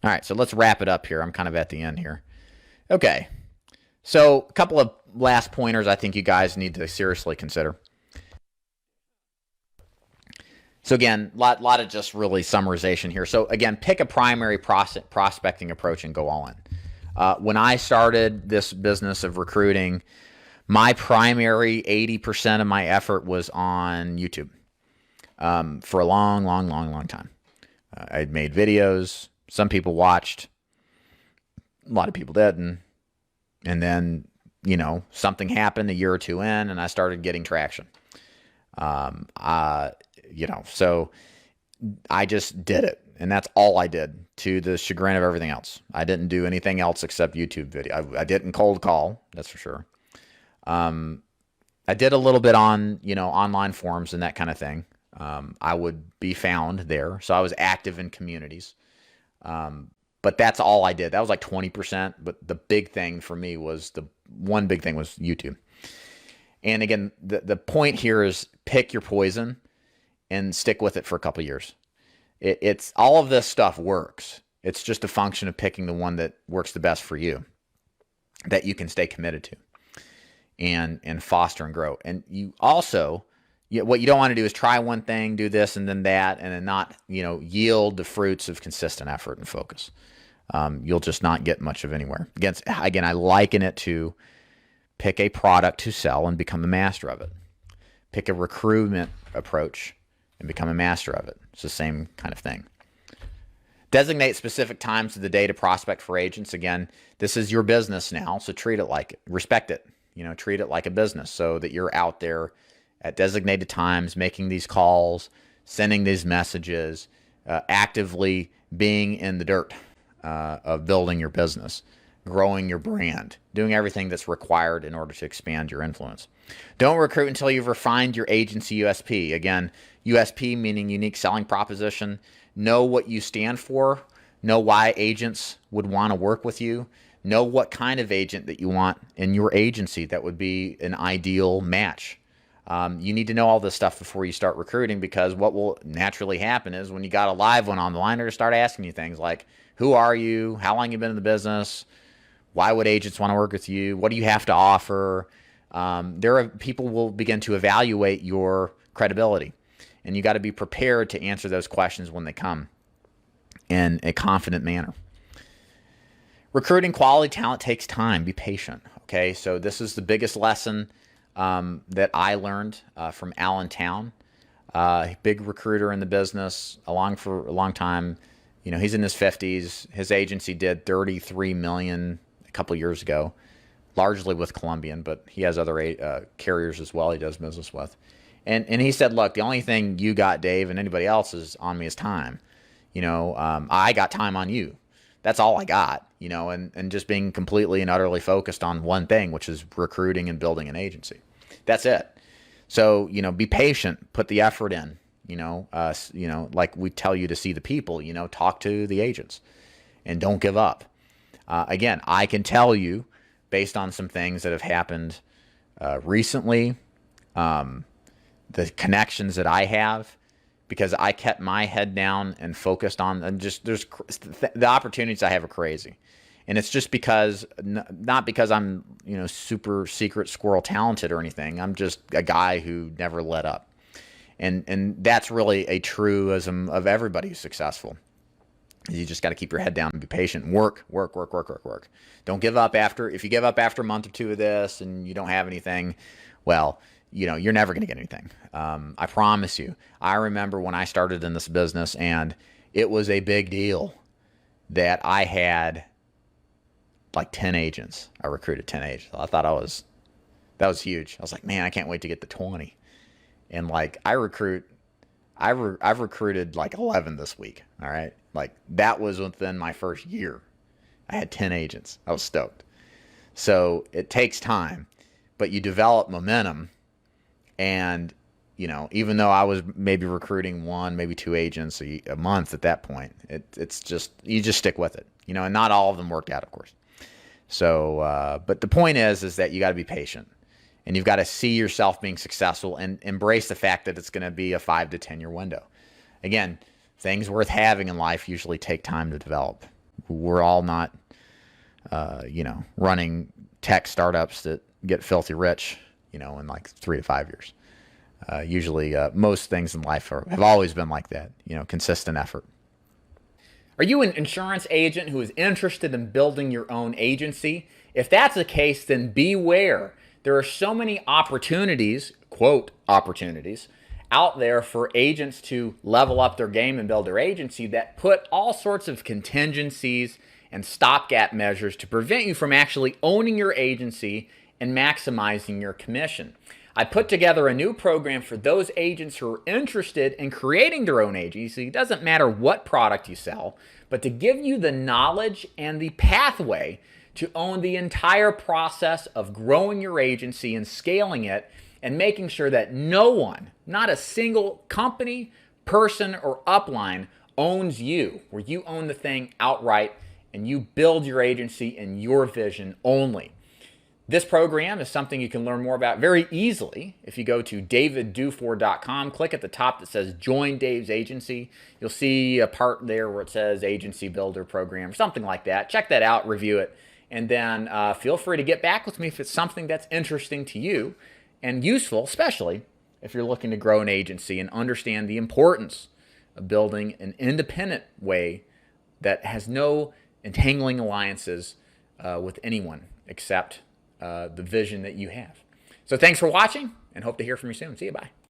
All right, so let's wrap it up here. I'm kind of at the end here. Okay, so a couple of last pointers I think you guys need to seriously consider. So again, lot of just really summarization here. So again, pick a primary prospecting approach and go all in. When I started this business of recruiting, my primary 80% of my effort was on YouTube for a long time. I'd made videos. Some people watched. A lot of people didn't. And then, something happened a year or two in, and I started getting traction. So I just did it. And that's all I did, to the chagrin of everything else. I didn't do anything else except YouTube video. I didn't cold call, that's for sure. I did a little bit on, online forums and that kind of thing. I would be found there. So I was active in communities. But that's all I did. That was like 20%. But the big thing for me was one big thing was YouTube. And again, the point here is pick your poison and stick with it for a couple of years. It's all of this stuff works. It's just a function of picking the one that works the best for you, that you can stay committed to and foster and grow. And you also, what you don't want to do is try one thing, do this and then that, and then not, yield the fruits of consistent effort and focus. You'll just not get much of anywhere. Again, I liken it to pick a product to sell and become a master of it. Pick a recruitment approach and become a master of it. It's the same kind of thing. Designate specific times of the day to prospect for agents. Again, this is your business now, so treat it like it. Respect it. Treat it like a business so that you're out there at designated times, making these calls, sending these messages, actively being in the dirt of building your business, growing your brand, doing everything that's required in order to expand your influence. Don't recruit until you've refined your agency USP. Again, USP meaning unique selling proposition. Know what you stand for. Know why agents would want to work with you. Know what kind of agent that you want in your agency that would be an ideal match. You need to know all this stuff before you start recruiting, because what will naturally happen is when you got a live one on the line, they're going to start asking you things like, who are you? How long you been in the business? Why would agents want to work with you? What do you have to offer? People will begin to evaluate your credibility, and you got to be prepared to answer those questions when they come in a confident manner. Recruiting quality talent takes time. Be patient. Okay, so this is the biggest lesson that I learned from Allentown, big recruiter in the business, for a long time. He's in his 50s. His agency did $33 million a couple of years ago, largely with Columbian, but he has other carriers as well he does business with. And he said, look, the only thing you got, Dave, and anybody else is on me is time. I got time on you. That's all I got, and just being completely and utterly focused on one thing, which is recruiting and building an agency. That's it. So, be patient, put the effort in, like we tell you to see the people, talk to the agents and don't give up. Again, I can tell you based on some things that have happened recently, the connections that I have, because I kept my head down and focused on, and the opportunities I have are crazy. And it's just because, not because I'm, super secret squirrel talented or anything. I'm just a guy who never let up. And that's really a truism of everybody who's successful. You just got to keep your head down and be patient. Work. Don't give up if you give up after a month or two of this and you don't have anything, well, you're never going to get anything. I promise you. I remember when I started in this business, and it was a big deal that I had like 10 agents. I recruited 10 agents. I thought that was huge. I was like, man, I can't wait to get to 20. And like I've recruited like 11 this week. All right. Like that was within my first year. I had 10 agents. I was stoked. So it takes time, but you develop momentum. And, even though I was maybe recruiting one, maybe two agents a month at that point, it's just, you just stick with it, and not all of them worked out, of course. So, but the point is that you got to be patient, and you've got to see yourself being successful and embrace the fact that it's going to be a 5 to 10 year window. Again, things worth having in life usually take time to develop. We're all not, running tech startups that get filthy rich, in like 3 to 5 years. Usually, most things in life have always been like that, consistent effort. Are you an insurance agent who is interested in building your own agency? If that's the case, then beware. There are so many opportunities, quote, opportunities, out there for agents to level up their game and build their agency that put all sorts of contingencies and stopgap measures to prevent you from actually owning your agency and maximizing your commission. I put together a new program for those agents who are interested in creating their own agency. It doesn't matter what product you sell, but to give you the knowledge and the pathway to own the entire process of growing your agency and scaling it and making sure that no one, not a single company, person, or upline owns you, where you own the thing outright and you build your agency in your vision only. This program is something you can learn more about very easily if you go to davidduford.com, click at the top that says Join Dave's Agency. You'll see a part there where it says Agency Builder Program, something like that. Check that out, review it, and then feel free to get back with me if it's something that's interesting to you and useful, especially if you're looking to grow an agency and understand the importance of building an independent way that has no entangling alliances with anyone except the vision that you have. So thanks for watching and hope to hear from you soon. See you. Bye.